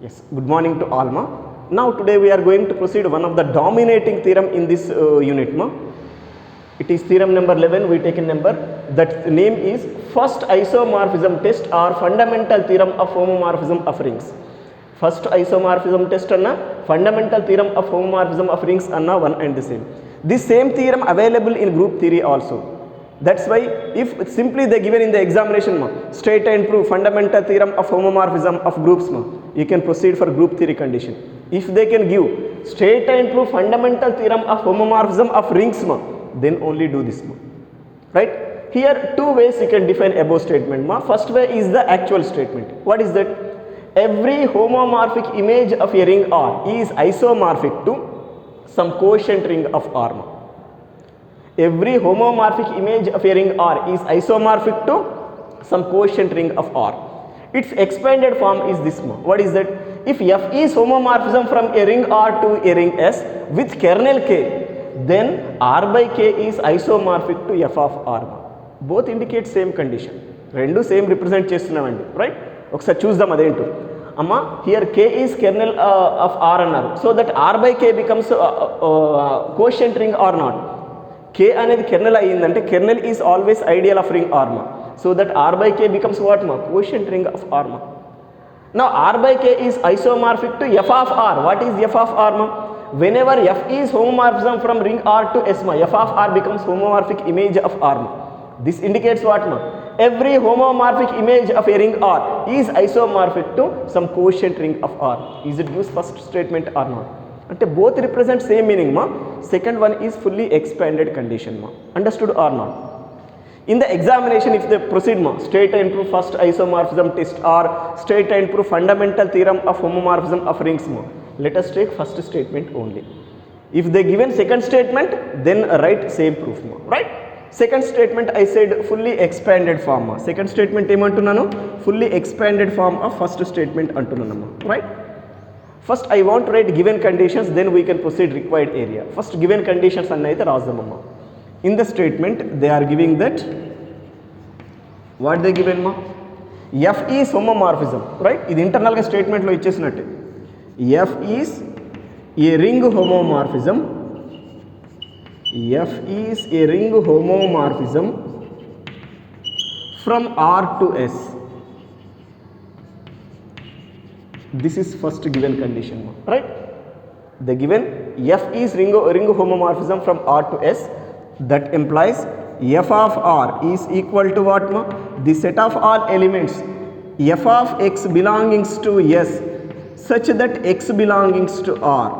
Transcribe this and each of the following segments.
Yes, good morning to all ma. Now today we are going to proceed one of the dominating theorem in this unit ma. It is theorem number 11. We take a number that name is first isomorphism test or fundamental theorem of homomorphism of rings. First isomorphism test anna fundamental theorem of homomorphism of rings anna one and the same. This same theorem available in group theory also. That's why if simply they given in the examination ma, state and prove fundamental theorem of homomorphism of groups ma, you can proceed for group theory condition. If they can give state and prove fundamental theorem of homomorphism of rings ma, then only do this ma. Right? Here two ways you can define above statement ma. First way is the actual statement. What is that? Every homomorphic image of a ring R is isomorphic to some quotient ring of R ma. Every homomorphic image of a ring R is isomorphic to some quotient ring of R. Its expanded form is this. What is that? If F is homomorphism from a ring R to a ring S with kernel K, then R by K is isomorphic to F of R. Both indicate same condition. Rendu same represent చేస్తున్నామండి, right? ఒకసారి చూద్దాం అదేంటో. అమ్మా here K is kernel of R అన్నారు. So that R by K becomes quotient ring or not? K అనేది kernel అయ్యిందంటే kernel is always ideal of ring R ma. So that R by K becomes what ma? Quotient ring of R ma. Now R by K is isomorphic to F of R. What is F of R ma? Whenever F is homomorphism from ring R to S ma, F of R becomes homomorphic image of R ma. This indicates what ma? Every homomorphic image of a ring R is isomorphic to some quotient ring of R. Is it used first statement or not? అంటే both represent same meaning ma. Second one is fully expanded condition ma. Understood or not? In the examination if they proceed ma, state and prove first isomorphism test or state and prove fundamental theorem of homomorphism of rings ma, let us take first statement only. If they given second statement, then write same proof ma, right? Second statement I said fully expanded form ma. Second statement ఏమంటున్నాను? Fully expanded form of first statement అంటున్నాను ma, right? First I want to write given conditions, then we can proceed required area. First given conditions అన్న అయితే రాద్దామమ్మా. In the statement they are giving that what they given ma? F is homomorphism, right? ఇది internal గా statement లో ఇచ్చేసినట్టే. F is a ring homomorphism. F is a ring homomorphism from R to S. This is first given condition, right? The given F is ring homomorphism from R to S. That implies F of R is equal to what ma? The set of all elements F of X belongings to S such that X belongings to R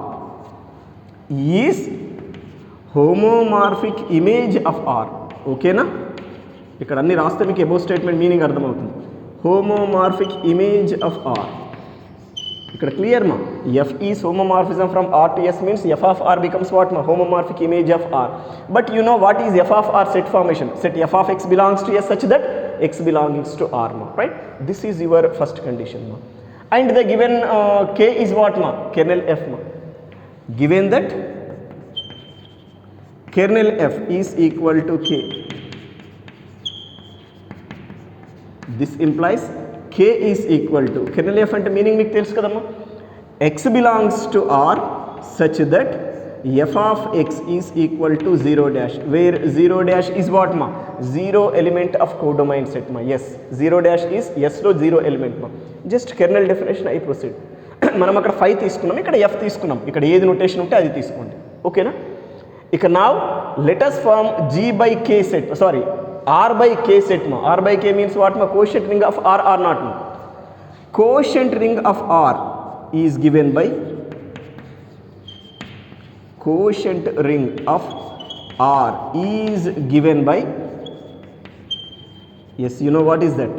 is homomorphic image of R. Okay na? ఇక్కడ అన్ని రాస్తే మీకు above statement meaning అర్థమవుతుంది. Homomorphic image of R. ఇక్కడ clear మా, F is homomorphism from R to S means F of R becomes what ma? Homomorphic image of R. But you know what is F of R set formation? Set F of X belongs to S such that X belongs to R ma, right? This is your first condition ma. And the given K is what ma? Kernel F ma. Given that kernel F is equal to K, this implies K is equal to kernel F అంటే meaning మీకు తెలుసు కదమ్మా, X belongs to R such that F of X is equal to 0 dash, where 0 dash is what ma? 0 element of codomain set ma. Yes, 0 dash is yes లో 0 element ma. Just kernel definition I proceed. మనం అక్కడ 5 తీసుకున్నాం, ఇక్కడ F తీసుకున్నాం, ఇక్కడ ఏది notation ఉంటే అది తీసుకోండి, ఓకేనా? ఇక now let us form G by K set, sorry R by K set ma. R by K means what ma? Quotient ring of R or not ma? Quotient ring of R is given by quotient ring of R is given by, yes, you know what is that?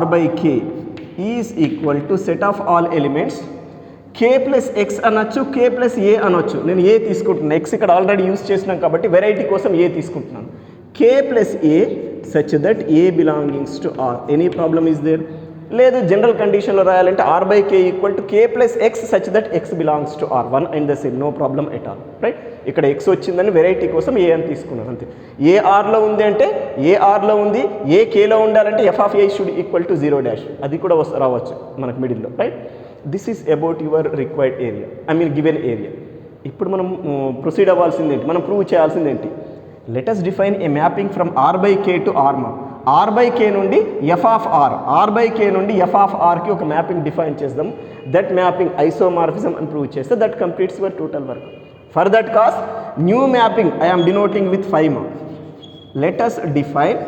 R by K is equal to set of all elements K plus X అనొచ్చు, K plus A అనొచ్చు. నేను ఏ తీసుకుంటున్నాను, X ఇక్కడ already use చేసినాం కాబట్టి variety కోసం ఏ తీసుకుంటున్నాను. K plus A such that A belongs to R. Any problem is there? లేదు జనరల్ కండిషన్లో రాయాలంటే R by K equal to K plus X such that X belongs to R. One and the same, no problem at all, right? ఇక్కడ X వచ్చిందని variety కోసం ఏ అని తీసుకున్నాను అంతే. ఏ ఆర్లో ఉంది అంటే ఏ ఆర్లో ఉంది, ఏ కేలో ఉండాలంటే F of A should equal to 0 dash, అది కూడా రావచ్చు మనకు మిడిల్లో, right? This is about your required area, I mean given area. ఇప్పుడు మనం ప్రొసీడ్ అవ్వాల్సింది ఏంటి, మనం ప్రూవ్ చేయాల్సింది ఏంటి? Let us define a mapping from are by K to R మా. ఆర్ బై కే నుండి F of R, R by K నుండి ఎఫ్ ఆఫ్ ఆర్కి ఒక మ్యాపింగ్ డిఫైన్ చేద్దాం. దట్ మ్యాపింగ్ ఐసోమార్ఫిజం అని ప్రూవ్ చేస్తే that completes your total work. For that cause new mapping I am denoting with 5 మా. Let us define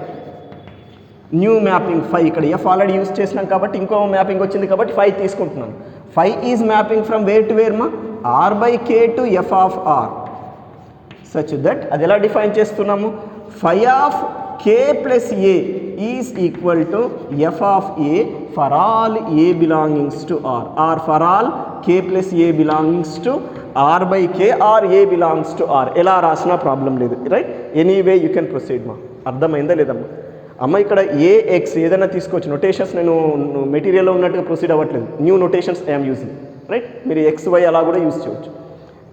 new mapping 5. ఇక్కడ F already use చేసినాం కాబట్టి ఇంకో మ్యాపింగ్ వచ్చింది కాబట్టి 5 తీసుకుంటున్నాను. 5 is mapping from where to where మా, are by K to F of are, such that అది ఎలా డిఫైన్ చేస్తున్నాము, phi of K plus a is equal to F of a for all a belongings to R, R for all K plus a belongings to are by K R a belongs to R. ఎలా రాసినా problem లేదు, right? Anyway you can proceed మా. అర్థమైందా లేదమ్మా? అమ్మ ఇక్కడ AX ఏదైనా తీసుకోవచ్చు, నొటేషన్స్ నేను మెటీరియల్లో ఉన్నట్టుగా ప్రొసీడ్ అవ్వట్లేదు, new notations I'm using, right? మీరు ఎక్స్ వై అలా కూడా యూజ్ చేయవచ్చు.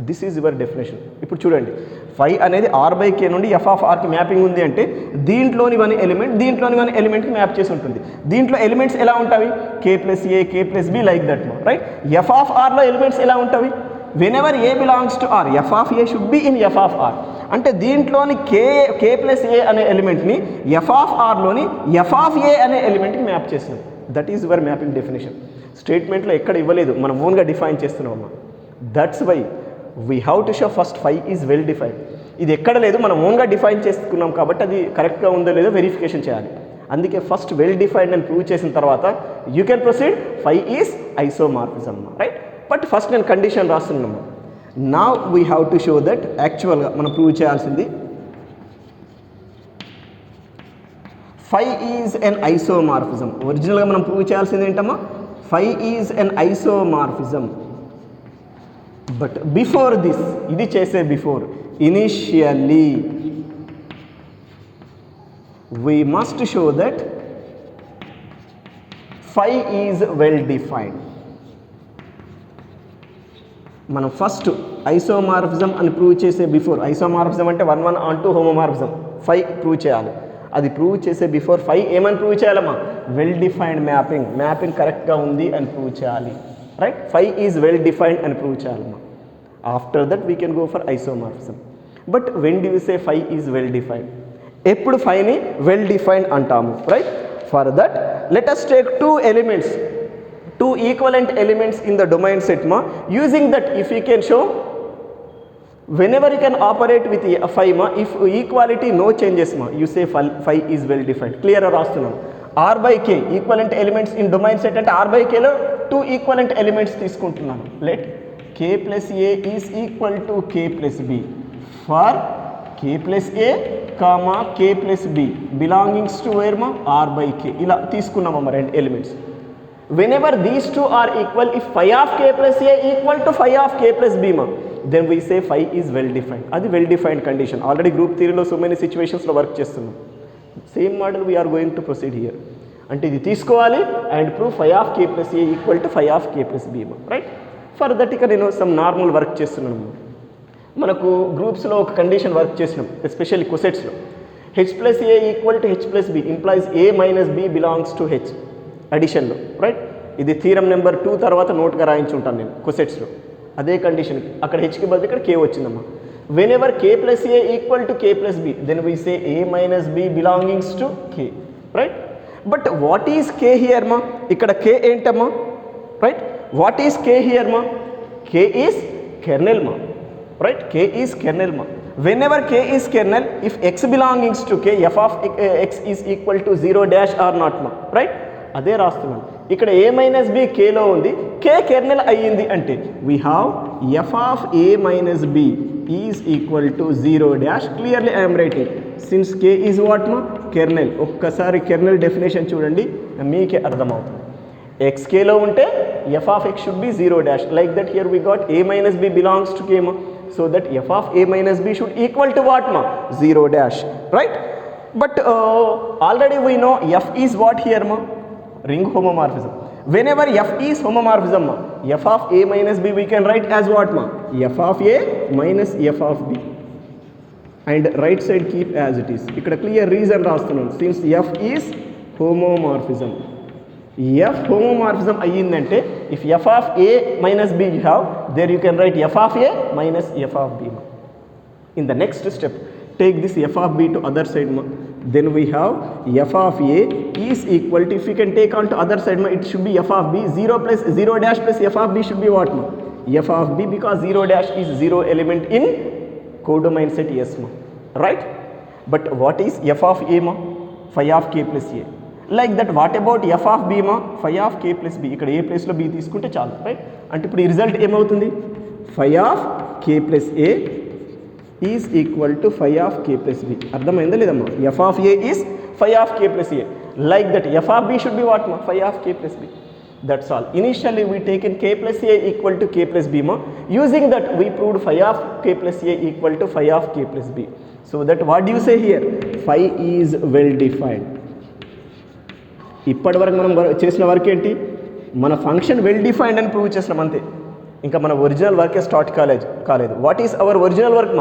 This is your definition. ఇప్పుడు చూడండి, 5 అనేది ఆర్ బై కే నుండి ఎఫ్ ఆఫ్ ఆర్కి మ్యాపింగ్ ఉంది అంటే దీంట్లోని 1 ఎలిమెంట్ దీంట్లోని 1 ఎలిమెంట్కి మ్యాప్ చేసి ఉంటుంది. దీంట్లో ఎలిమెంట్స్ ఎలా ఉంటాయి, k plus a, k plus b, like that, right? F of ఆర్లో ఎలిమెంట్స్ ఎలా ఉంటాయి, whenever a belongs to r f of a should be in f of r. అంటే దీంట్లోని కే ప్లస్ ఏ అనే ఎలిమెంట్ని ఎఫ్ ఆఫ్ ఆర్లోని f of a అనే ఎలిమెంట్కి మ్యాప్ చేసినాం. That is your mapping definition. స్టేట్మెంట్లో ఎక్కడ ఇవ్వలేదు, మనం ఓన్గా డిఫైన్ చేస్తున్నామమ్మా. That's why we have to show first 5 is well defined. ఇది ఎక్కడ లేదు, మనం ఓన్గా డిఫైన్ చేసుకున్నాం కాబట్టి అది కరెక్ట్గా ఉందో లేదో వెరిఫికేషన్ చేయాలి. అందుకే ఫస్ట్ వెల్ డిఫైన్డ్ అని ప్రూవ్ చేసిన తర్వాత you can proceed 5 is isomorphism, right? But first నేను కండిషన్ రాస్తున్నాము. నా we have to show that యాక్చువల్గా మనం ప్రూవ్ చేయాల్సింది 5 ఈజ్ ఎన్ ఐసోమార్ఫిజం. ఒరిజినల్గా మనం ప్రూవ్ చేయాల్సింది ఏంటమ్మా, 5 is an isomorphism. But before this, ఇది చేసే before, initially we must show that 5 is well defined. మనం ఫస్ట్ ఐసోమార్ఫిజం అని ప్రూవ్ చేసే బిఫోర్, ఐసోమార్ఫిజం అంటే 1 onto హోమోమార్ఫిజం 5 ప్రూవ్ చేయాలి. అది ప్రూవ్ చేసే బిఫోర్ 5 ఏమని ప్రూవ్ చేయాలమ్మా, వెల్ డిఫైన్డ్ మ్యాపింగ్ కరెక్ట్గా ఉంది అని ప్రూవ్ చేయాలి, రైట్? 5 ఈజ్ వెల్ డిఫైన్డ్ అని ప్రూవ్ చేయాలమ్మా. After that we can go for isomorphism. But when do you say 5 is well defined? ఎప్పుడు 5ని వెల్ డిఫైన్డ్ అంటాము, right? For that let us take 2 elements, 2 equivalent elements in the domain set మా. Using that if you can show whenever you can operate with 5 ma, if equality no changes ma, you say 5 is well defined. Clear రాస్తున్నాను. r by k equivalent elements in domain set అంటే r by k లో 2 equivalent elements తీసుకుంటున్నాను. Let k plus a is equal to k plus b for k plus a comma k plus b belongings to where మా r by k. ఇలా తీసుకున్నామమ్మా 2 elements. whenever these two are equal, if phi of k plus a equal to phi of k plus b ma, then we say phi is well defined. అది well defined condition. Already group theory లో so many situations లో work చేస్తున్నాం. Same model we are going to proceed here. అంటే ఇది తీసుకోవాలి and prove phi of k plus a equal to phi of k plus b ma, right? For that ఇక నేను some normal work చేస్తున్నాను. మనకు గ్రూప్స్లో ఒక కండిషన్ వర్క్ చేసినాం, especially కొసెట్స్లో. h plus a equal to h plus b implies a minus b belongs to h అడిషన్లో, right? ఇది theorem number 2 తర్వాత నోట్గా రాయించుంటాను నేను కొసెట్స్లో. అదే కండిషన్కి అక్కడ హెచ్కి బదులు ఇక్కడ కే వచ్చిందమ్మా. Whenever k plus a equal to k plus b, then we say a minus b belongings to k, right? But what is k here మా? ఇక్కడ కే ఏంటమ్మా, right? What is k here మా? K is kernel మా, right? K is kernel మా. whenever k is kernel, if x belongs to k, f of x is equal to 0 dash or not ma, right? అదే రాస్తున్నాను. ఇక్కడ a minus B Khelo ఉంది, k kernel అయ్యింది అంటే we have f of a minus b is equal to 0 dash. Clearly I'm writing since k is what మా, kernel. ఒక్కసారి kernel definition చూడండి, మీకే అర్థమవుతుంది. x కేలో ఉంటే f ఆఫ్ x should be 0 dash. Like that here we got a minus b belongs to k మా, so that f of a minus b should equal to what ma, 0 dash, right? But already we know f is what here ma, ring homomorphism. Whenever f is homomorphism ma, f of a minus b we can write as what ma, f of a minus f of b, and right side keep as it is. ikkada clear reason rastunnanu, since f is homomorphism, F homomorphism అయ్యిందంటే if f of a minus b you have, there you can write f of a minus f of b. In the next step, take this f of b to other side, then we have f of a is equal to, if you can take on to other side, it should be f of b, 0 plus 0 dash plus f of b should be what? F of b, because 0 dash is 0 element in codomain set S, right? But what is f of a, phi of k plus a? Like that, what about f of b, phi of k plus b? ఇక్కడ a ప్లేస్లో b తీసుకుంటే చాలు, right? అంటే ఇప్పుడు ఈ result ఏమవుతుంది? phi of k plus a is equal to phi of k plus b. అర్థమైందా లేదమ్మా? f of a is phi of k plus a. Like that, f of b should be what, phi of k plus b. That's all. Initially we taken k plus a equal to k plus b, using that we proved phi of k plus a equal to phi of k plus b. So that what do you say here? Phi is well defined. ఇప్పటి వరకు మనం చేసిన work ఏంటి? మన function well defined అని prove చేసినాం అంతే. ఇంకా మన ఒరిజినల్ వర్కే స్టార్ట్ కాలేదు. What is our original work?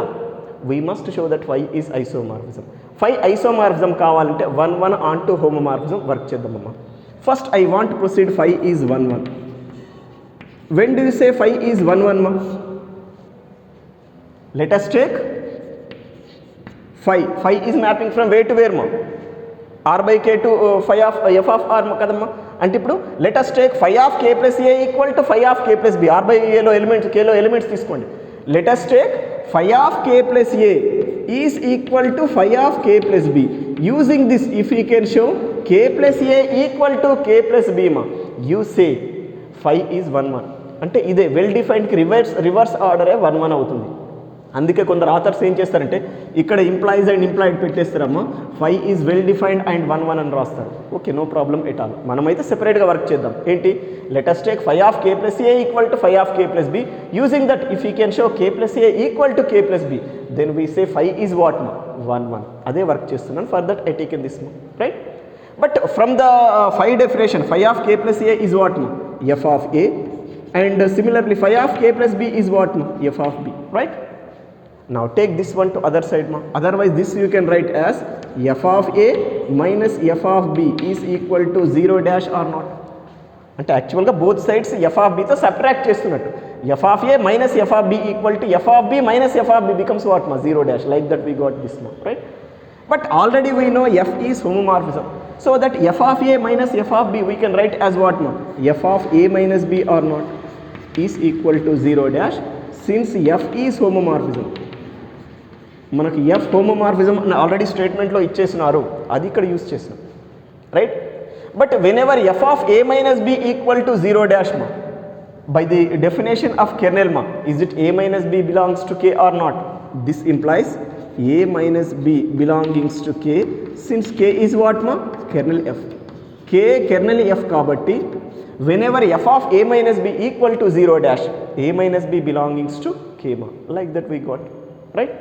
We must show that phi is isomorphism. Phi isomorphism కావాలంటే 1 onto హోమోమార్ఫిజం వర్క్ చేద్దామమ్మా. First I want to proceed phi is 1 when do you say phi is 1 మా? Let us take phi is mapping from where to where మా? r by k to phi of f of r కదమ్మా. అంటే ఇప్పుడు let us take phi of k plus a equal to phi of k plus b. r by a లో elements, k లో elements తీసుకోండి. Let us take phi of k plus a is equal to phi of k plus b. Using this, if you can show k plus a equal to k plus b మా, you say phi is 1 అంటే ఇదే well డిఫైన్డ్కి reverse ఆర్డరే 1 అవుతుంది. అందుకే కొందరు authors ఏం చేస్తారంటే ఇక్కడ implies and implied పెట్టేస్తారమ్మా, phi is well defined and 1 అని రాస్తారు. Okay, no problem at all. మనమైతే సెపరేట్గా వర్క్ చేద్దాం. ఏంటి? Let us take phi of k plus a equal to phi of k plus b. Using that, if you can show k plus a equal to k plus b, then we say phi is what మా? 1. అదే work చేస్తున్నాను. For that I taken this మా, right? But from the phi definition, phi of k plus a is what మా? f of a. And similarly phi of k plus b is what మా? f of b, right? Now take this one to other side, ma. Otherwise this you can write as f of a minus f of b is equal to 0 dash or not. అంటే యాక్చువల్గా both sides f of b తో subtract చేస్తున్నట్టు. f of a minus f of b equal to f of b minus f of b becomes what, ma? 0 dash. Like that we got this, ma, right? But already we know f is homomorphism. So that f of a minus f of b we can write as what, ma? f of a minus b or not is equal to 0 dash. Since f is homomorphism, మనకు f homomorphism అని already స్టేట్మెంట్లో ఇచ్చేసినారు, అది ఇక్కడ use చేసినాం, right? But whenever f of a minus b equal to 0 dash మా, by the definition of kernel మా, is it a minus b belongs to k or not? This implies a minus b belongings to k, since k is what మా? Kernel f. K kernel f కాబట్టి whenever f of a minus b equal to 0 dash, a minus b belongings to k మా. Like that we got, right?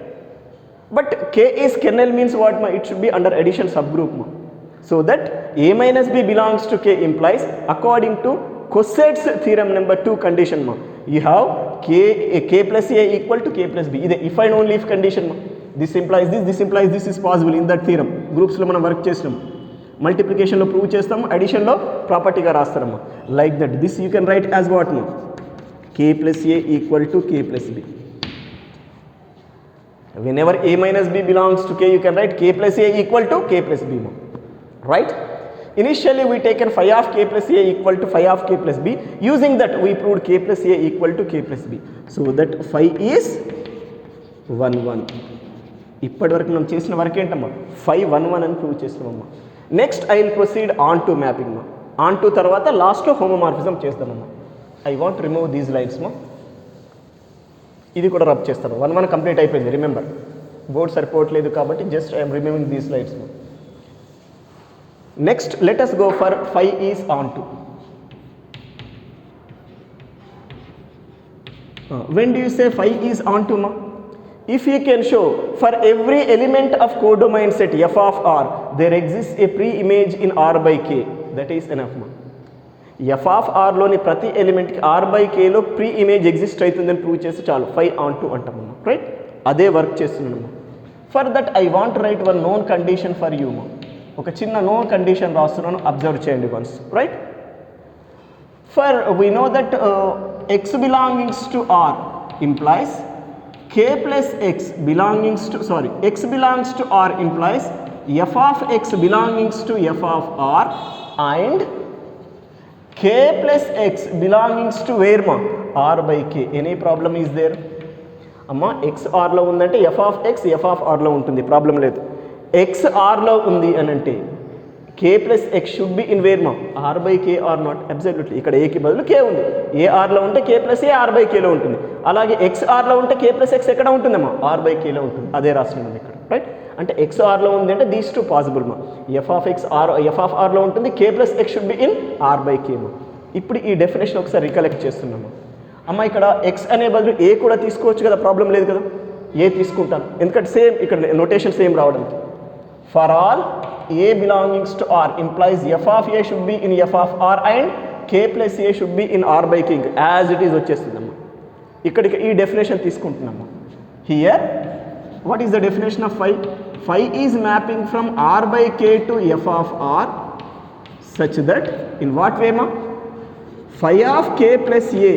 But k is kernel means what, ma? It should be under addition subgroup, ma. So that a minus b belongs to k implies, according to Cosset's theorem number 2 condition, ma, you have k plus a equal to k plus b. This if and only if condition, ma. This implies this implies this is possible in that theorem. Groups lo manam work chestam, multiplication lo prove chestam, addition lo property ga rastaram, ma. Like that, this you can write as what, ma? k plus a equal to k plus b. Whenever a minus b belongs to k, you can write k plus a equal to k plus b, right? Initially we taken phi of k plus a equal to phi of k plus b. Using that we proved k plus a equal to k plus b. So that phi is 1. ఇప్పటి వరకు మనం చేసిన work ఏంటమ్మా? phi 1 అని prove చేస్తున్నామమ్మా. Next I will proceed onto mapping మా. Onto తర్వాత లాస్ట్లో హోమోమార్ఫిజం చేస్తామమ్మా. I want remove these lines మా. ఇది కూడా రబ్ చేస్తాను. 1 కంప్లీట్ అయిపోయింది. రిమెంబర్, బోర్డ్ సరిపోవట్లేదు కాబట్టి just I'm removing these lights. Next let us go for phi is onto. When do you say phi is onto మా? If you can show for every element of codomain set f of r there exist a preimage in r by k, that is enough మా. F of ఆర్లోని ప్రతి ఎలిమెంట్కి r by కేలో preimage exist అవుతుందని prove చేస్తే చాలు, phi on to అంటామమ్మా, right? అదే వర్క్ చేస్తున్నాము. For that I want write known condition for you మా. ఒక చిన్న నోన్ కండిషన్ రాస్తున్నాను, అబ్జర్వ్ చేయండి once, right? For we know that x belongs to R implies k plus x belongs to x belongs to R implies f of x belongs to f of R and k plus x belongs to where ma R by k. Any problem is there? అమ్మా X ఆర్లో ఉందంటే F of ఆర్లో ఉంటుంది, problem లేదు. X ఆర్లో ఉంది అని అంటే k plus x should be in where మా are by K or not? Absolutely. ఇక్కడ ఏకి బదులు కే ఉంది. ఏ ఆర్లో ఉంటే k plus a r by కేలో ఉంటుంది. అలాగే ఎక్స్ ఆర్లో ఉంటే కే ప్లస్ ఎక్స్ ఎక్కడ ఉంటుందమ్మా? ఆర్ బై కేలో ఉంటుంది. అదే రాస్తున్నాం ఇక్కడ, రైట్? అంటే ఎక్స్ ఆర్లో ఉంది అంటే దీస్ టూ పాసిబుల్ మా. ఎఫ్ ఆఫ్ ఆర్లో ఉంటుంది, k plus x should be in r by k మా. ఇప్పుడు ఈ డెఫినేషన్ ఒకసారి రికలెక్ట్ చేస్తున్నాము. అమ్మ ఇక్కడ ఎక్స్ అనే బదులు ఏ కూడా తీసుకోవచ్చు కదా, ప్రాబ్లం లేదు కదా. ఏ తీసుకుంటాను ఎందుకంటే సేమ్ ఇక్కడ నోటేషన్ సేమ్ రావడానికి. For all a belongings to r implies f of a should be in f of r and k plus a should be in r by k as it is వచ్చేస్తుందమ్మా. ఇక్కడికి ఈ definition తీసుకుంటున్నాము. Here what is the definition of five? Five is mapping from are by K to F of are such that in what way మా phi of k plus a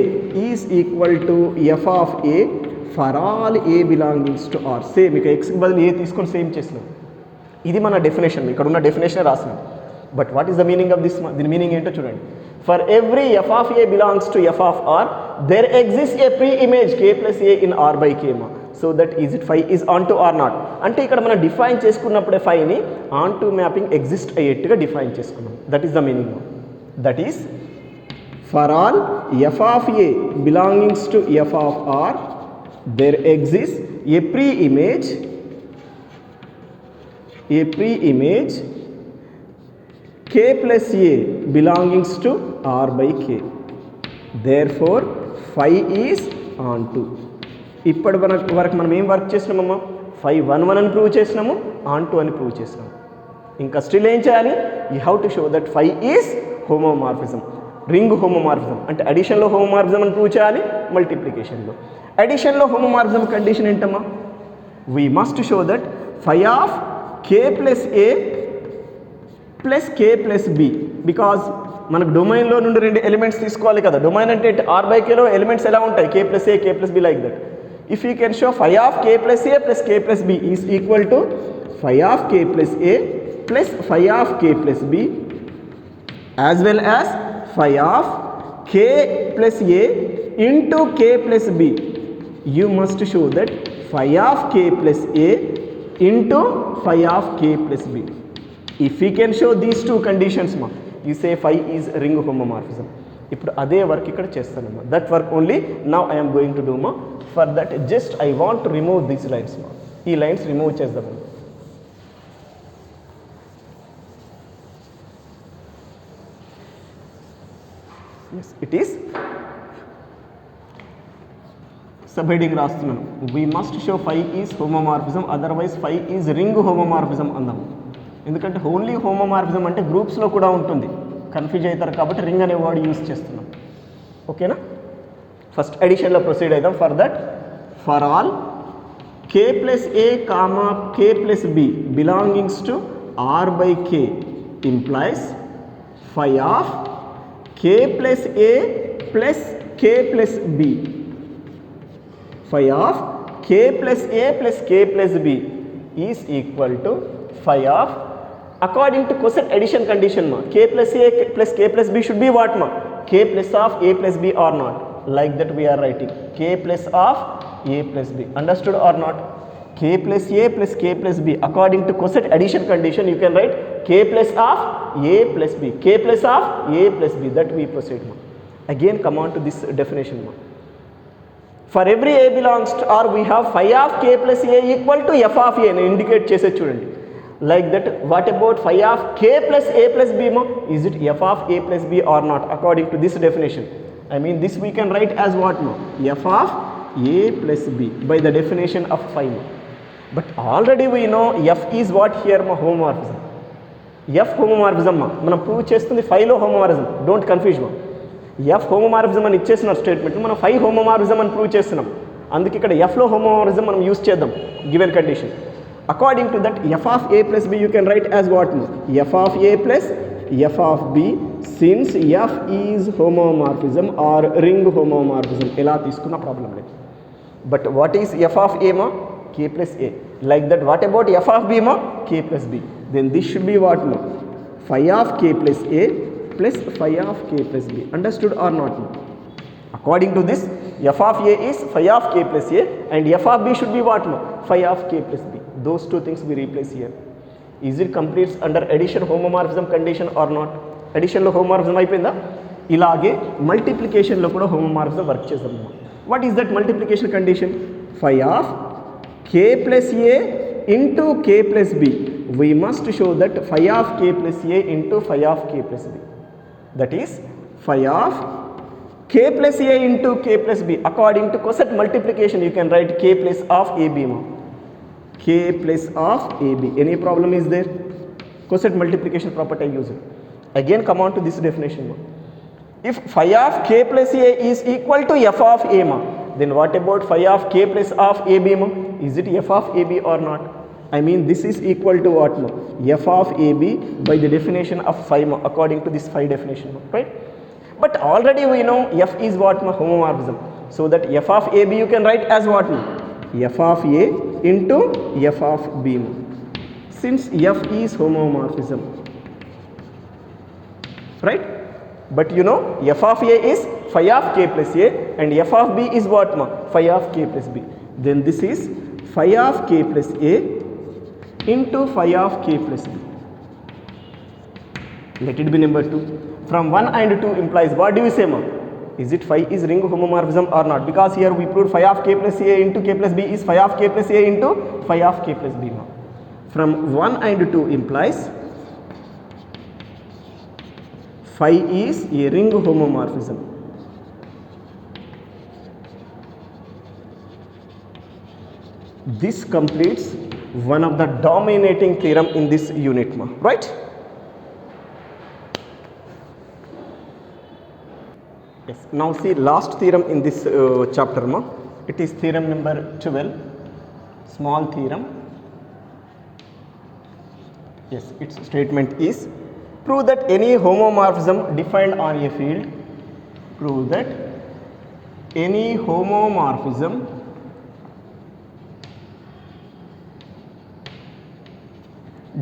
is equal to f of a for all a belongings to R. Same ఇక ఎక్స్కి బదులు ఏ తీసుకొని same చేసినాం. ఇది మన definition, ఇక్కడ ఉన్న definition రాసినాం. But what is the meaning of this? దీని మీనింగ్ ఏంటో చూడండి. For every f of a belongs to F of r there exist a preimage k plus a in r by k మా. So that is it phi is onto or not? అంటే ఇక్కడ మనం define చేసుకున్నప్పుడే ఫైని onto mapping exist అయ్యేట్టుగా define చేసుకున్నాం. That is the meaning. That is for all f of a belongings to f of R there exists a pre-image k plus a belongings to R by k. Therefore phi is onto. ఇప్పటి వరకు మనం ఏం work చేసినామమ్మా? phi 1 1 అని prove చేసినాము, onto అని prove చేసినాము. ఇంకా still ఏం చేయాలి? You have to show that phi is homomorphism, ring homomorphism. అంటే అడిషన్లో హోమోమార్ఫిజం అని ప్రూవ్ చేయాలి, మల్టిప్లికేషన్లో. అడిషన్లో హోమోమార్ఫిజం కండిషన్ ఏంటమ్మా? We must show that phi of K plus a plus k plus b, because మనకు డొమైన్లో నుండి రెండు ఎలిమెంట్స్ తీసుకోవాలి కదా. డొమైన్ అంటే ఆర్ బై కేలో ఎలిమెంట్స్ ఎలా ఉంటాయి? K plus a, k plus b, like that. If you can show phi of K plus a plus k plus b is equal to phi of K plus a plus phi of K plus b as well as phi of k plus a into k plus b. You must show that phi of k plus a into phi of k plus b. If we can show these two conditions ma, you say phi is ring homomorphism. ఇప్పుడు అదే work ఇక్కడ చేస్తానమ్మా. That work only now I am going to do మా. For that just I want to remove these lines మా. ఈ lines remove చేద్దాము. Yes, it is subheading రాస్తున్నాను. We must show phi is homomorphism, otherwise phi is ring homomorphism అందాం. ఎందుకంటే only homomorphism అంటే గ్రూప్స్లో కూడా ఉంటుంది, కన్ఫ్యూజ్ అవుతారు కాబట్టి రింగ్ అనే వర్డ్ యూజ్ చేస్తున్నాం. ఓకేనా? ఫస్ట్ అడిషన్లో ప్రొసీడ్ అవుదాం. For that for all K plus a comma k plus b belongings to are by k implies phi of k plus a plus k plus b. Phi of k plus a plus k plus b is equal to phi of, according to quotient addition condition ma, k plus a plus k plus b should be what ma? K plus of a plus b or not? Like that we are writing k plus of a plus b. Understood or not? K plus a plus k plus b. According to quotient addition condition you can write k plus of a plus b, k plus of a plus b. That we proceed ma. Again come on to this definition ma. For every a belongs to R we have phi of k plus a equal to f of a అని indicate చేసే చూడండి. Like that what about phi of k plus a plus b ma? Is it f of a plus b or not? According to this definition, I mean this we can write as what ma? F of a plus b by the definition of phi ma. But already we know f is what here ma? Homomorphism. F homomorphism ma మనం prove చేస్తుంది ఫైలో homomorphism. Don't confuse మా. F homomorphism అని ఇచ్చేసిన statement మనం ఫై homomorphism అని prove చేస్తున్నాం. అందుకే ఇక్కడ ఎఫ్లో హోమోమార్ఫిజం మనం యూజ్ చేద్దాం given condition. According to that f of a plus b you can write as what మా? F of a plus f of b since f is homomorphism or ring homomorphism ఎలా తీసుకున్న problem లేదు. But what is f of a మా? k plus a. Like that, what about f of b ma? K plus b. Then this should be what ma? Phi of k plus a plus phi of k plus b. Understood or not ma? According to this, f of a is phi of k plus a and f of b should be what ma? Phi of k plus b. Those two things we replace here. Is it completes under addition homomorphism condition or not? Addition lo homomorphism అయిపోయిందా? ఇలాగే multiplication లో కూడా homomorphism work చేద్దాం. What is that multiplication condition? Phi of k plus a into k plus b. We must show that phi of k plus a into phi of k plus b. That is phi of k plus a into k plus b. According to coset multiplication, you can write k plus of ab. K plus of ab. Any problem is there? Coset multiplication property I use it. Again come on to this definition. If phi of k plus a is equal to f of a, then what about phi of k plus of ab? Is it f of ab or not? I mean this is equal to what? F of ab by the definition of phi according to this phi definition, right? But already we know f is what? Homomorphism. So that f of ab you can write as what? F of a into f of b. Since f is homomorphism, right? But you know f of a is phi of k plus a and f of b is what ma? Phi of k plus b. Then this is phi of k plus a into phi of k plus b. Let it be number 2. From 1 and 2 implies what do we say ma? Is it phi is ring homomorphism or not? Because here we proved phi of k plus a into k plus b is phi of k plus a into phi of k plus b ma. From 1 and 2 implies phi is a ring homomorphism. This completes one of the dominating theorem in this unit, right? Yes. Now see last theorem in this chapter, it is theorem number 12, small theorem. Yes, its statement is prove that any homomorphism defined on a field, prove that any homomorphism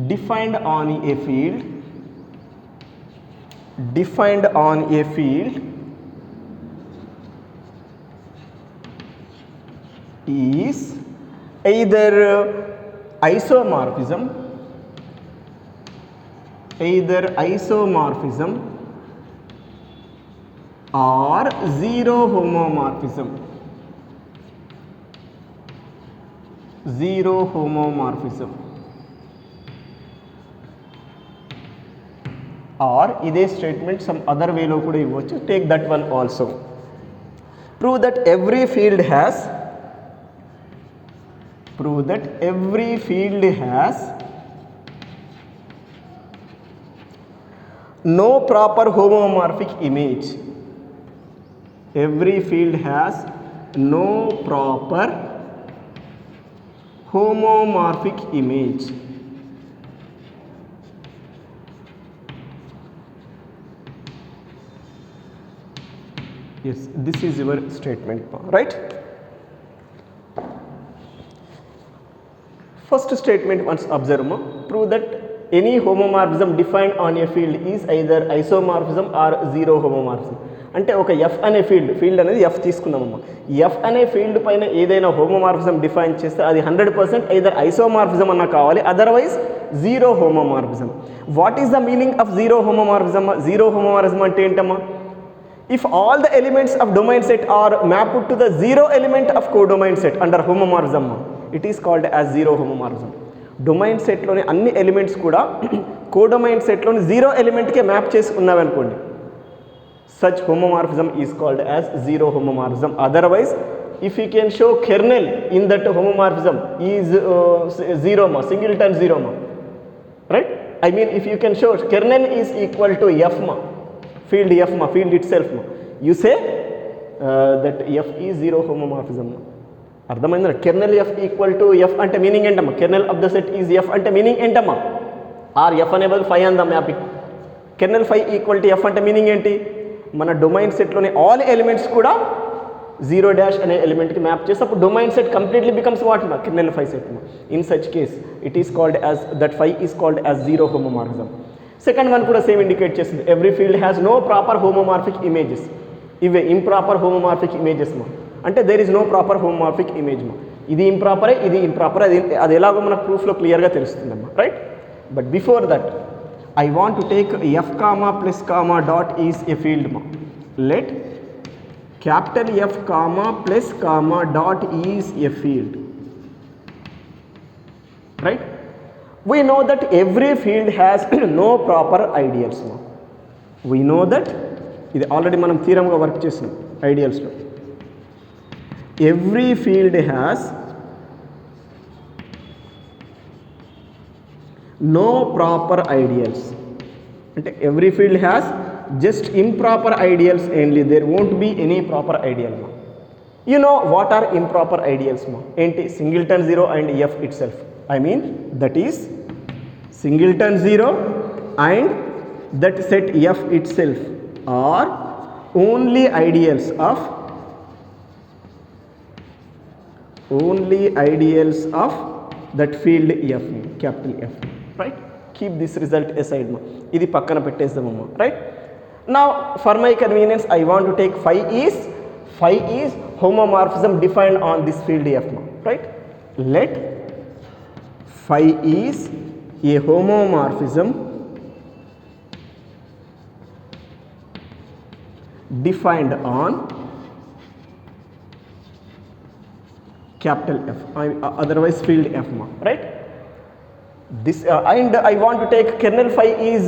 defined on a field is either isomorphism or zero homomorphism. Or ఇదే statement some other way లో కూడా ఇవ్వచ్చు. Take that one also. Prove that every field has no proper homomorphic image. Every field has no proper homomorphic image. Yes, this is your statement, right? First statement once observe, prove that any homomorphism defined on a field is either isomorphism or zero homomorphism. అంటే ఒక F అనే field అనేది F తీసుకున్నామమ్మా. F అనే field పైన ఏదైనా homomorphism define చేస్తే అది 100% either isomorphism అన్న కావాలి, otherwise zero homomorphism. What is the meaning of zero homomorphism? Zero homomorphism అంటే ఏంటమ్మా? If all the elements of domain set are mapped to the zero element of codomain set under homomorphism, it is called as zero homomorphism. Domain సెట్లోని అన్ని elements కూడా codomain సెట్లోని zero ఎలిమెంట్కే map చేసి ఉన్నావనుకోండి, such homomorphism is called as zero homomorphism. Otherwise, if you can show kernel in that homomorphism is zero, singleton zero, right? I mean, if you can show kernel is equal to f, field f, field itself, you say that f is zero homomorphism. అర్థమైందా? Kernel f equal to f అంటే meaning ఏంటమ్మా? Kernel of the set is f అంటే meaning ఏంటమ్మా? R f అనే బదులు phi అందా mapping, kernel phi equal to f అంటే meaning ఏంటి, మన డొమైన్ సెట్లోని ఆల్ ఎలిమెంట్స్ కూడా 0 అనే ఎలిమెంట్కి మ్యాప్ చేస్తే అప్పుడు domain set completely becomes what మా కెర్నల్ ఫై సెట్ మా. In such case it is called as that phi is called as zero homomorphism. Second one కూడా సేమ్ ఇండికేట్ చేస్తుంది, every field has no proper homomorphic images. ఇవే improper homomorphic images మా, అంటే there is no proper homomorphic image మా. ఇది ఇంప్రాపరే, ఇది improper, అది ఎలాగో మనకు ప్రూఫ్లో క్లియర్గా తెలుస్తుందమ్మా, right. But before that I want to take f comma plus comma dot is a field మా. Let capital F comma plus comma dot is a field, right. We know that every field has no proper ideals now. We know that ఇది ఆల్రెడీ మనం థీరంగా work చేస్తున్నాం ఐడియల్స్లో. Every field has no proper ideals, అంటే every field has just improper ideals only, there won't be any proper ideal ma. You know what are improper ideals ma? Enti singleton 0 and f itself, I mean that is singleton 0 and that set f itself are only ideals of that field f, capital F, right. Keep this result aside ma, ఇది పక్కన పెట్టేద్దామమ్మా, right. Now for my convenience I want to take phi is homomorphism defined on this field f ma, right. Let phi is a homomorphism defined on capital F, otherwise field f ma, right. This and I want to take kernel phi is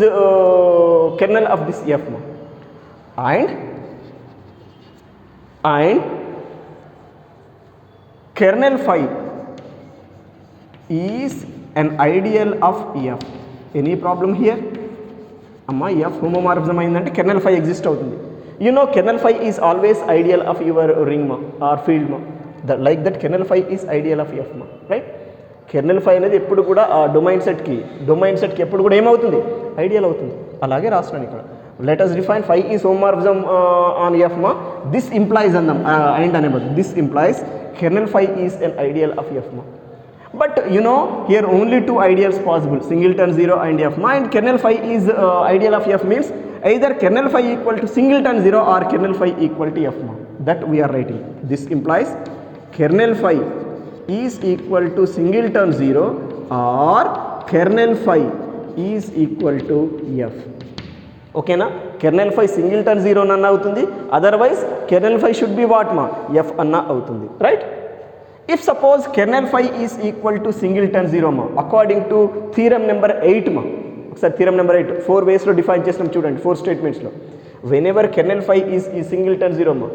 kernel of this f ma, and kernel phi is an ideal of f. Any problem here amma? F homomorphism అయిందంటే kernel phi exist అవుతుంది. You know kernel phi is always ideal of your ring ma or field ma, like that kernel phi is ideal of f ma, right. Kernel phi అనేది ఎప్పుడు కూడా ఆ domain సెట్కి ఎప్పుడు కూడా ఏమవుతుంది, ఐడియల్ అవుతుంది. అలాగే రాస్తున్నాను ఇక్కడ. Let us define phi is homomorphism on f ma. This implies andam and అనేబోదు, this implies kernel phi is an ideal of f ma. But you know here only two ideals possible, singleton 0 and f ma, and kernel phi is ideal of f means either kernel phi equal to singleton 0 or kernel phi equal to f ma. That we are writing. This implies kernel phi is equal to singleton 0 or kernel phi is equal to f. Okay na, kernel phi singleton 0 nanna avutundi, otherwise kernel phi should be what ma, f anna avutundi, right. If suppose kernel phi is equal to singleton 0 ma, according to theorem number 8 ma, ఒకసారి theorem number 8 4 ways లో define చేస్తాం చూడండి, 4 statements లో. whenever kernel phi is singleton 0 ma,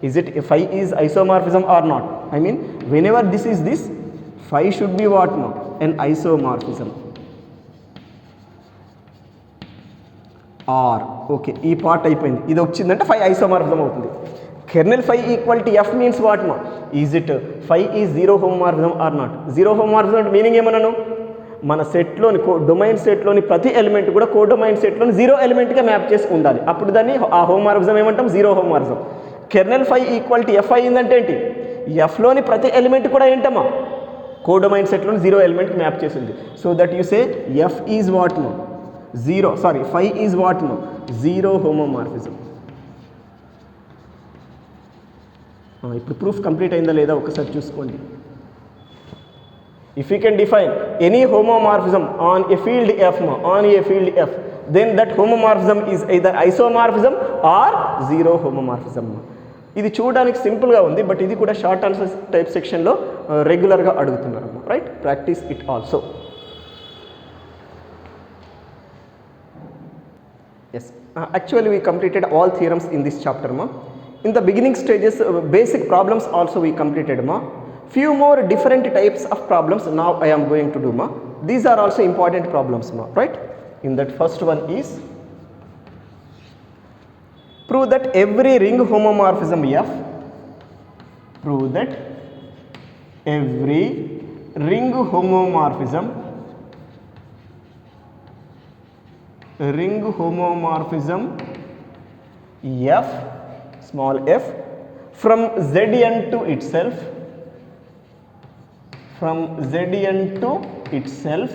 is it phi is isomorphism or not? I mean whenever this is this, phi should be what ma, an isomorphism. Or okay, ఈ part అయిపోయింది, ఇది వచ్చిందంటే phi isomorphism అవుతుంది. kernel phi equal to f means what ma, is it phi is zero homomorphism or not? Zero homomorphism అంటే meaning ఏమన్నాను, మన సెట్లోని domain సెట్లోని ప్రతి element కూడా కోడొమైన్ సెట్లోని 0 ఎలిమెంట్గా మ్యాప్ చేసి ఉండాలి, అప్పుడు దాన్ని ఆ హోమోమార్ఫిజం ఏమంటాం, zero homomorphism. Kernel phi equal to f అయిందంటే ఏంటి, ఎఫ్లోని ప్రతి ఎలిమెంట్ కూడా ఏంటమ్మా, కోడొమైన్ సెట్లోని 0 ఎలిమెంట్కి మ్యాప్ చేసింది. So that you say f is what no, phi is what no, zero homomorphism. ఇప్పుడు ప్రూఫ్ కంప్లీట్ అయిందా లేదా ఒకసారి చూసుకోండి. If we can define any homomorphism on a field f ma, then that homomorphism is either isomorphism or zero homomorphism ma. ఇది చూడడానికి సింపుల్గా ఉంది, but ఇది కూడా షార్ట్ ఆన్సర్ టైప్ సెక్షన్లో రెగ్యులర్గా అడుగుతున్నారు, right. Practice it also. Yes, actually we completed all theorems in this chapter మా. In the beginning stages, basic problems also we completed ma. Few more different types of problems now I am going to do ma. These are also important problems ma, right. In that first one is prove that every ring homomorphism f, prove that every ring homomorphism ring homomorphism f small f from Zn to itself, from Zn to itself,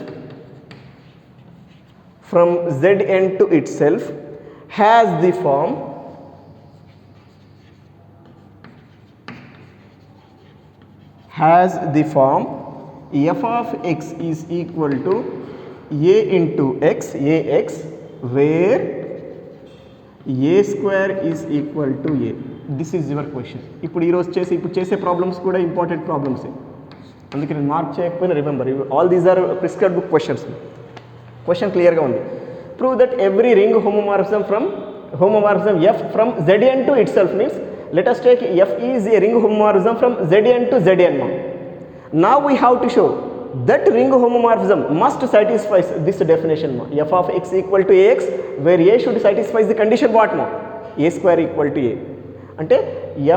from Zn to itself has the form f of x is equal to a into x, ax, where a square is equal to a. This is your question. ఇప్పుడు చేసే problems కూడా important problems, అందుకే నేను mark చేయకపోయినా remember all these are prescribed book questions. Question క్లియర్గా ఉంది. Prove that every ring homomorphism f from Zn to itself means let us take f is a ring homomorphism from Zn to Zn. Now we have to show that ring homomorphism must satisfy this definition, f of x equal to ax, where a should satisfy the condition what, a square equal to a. అంటే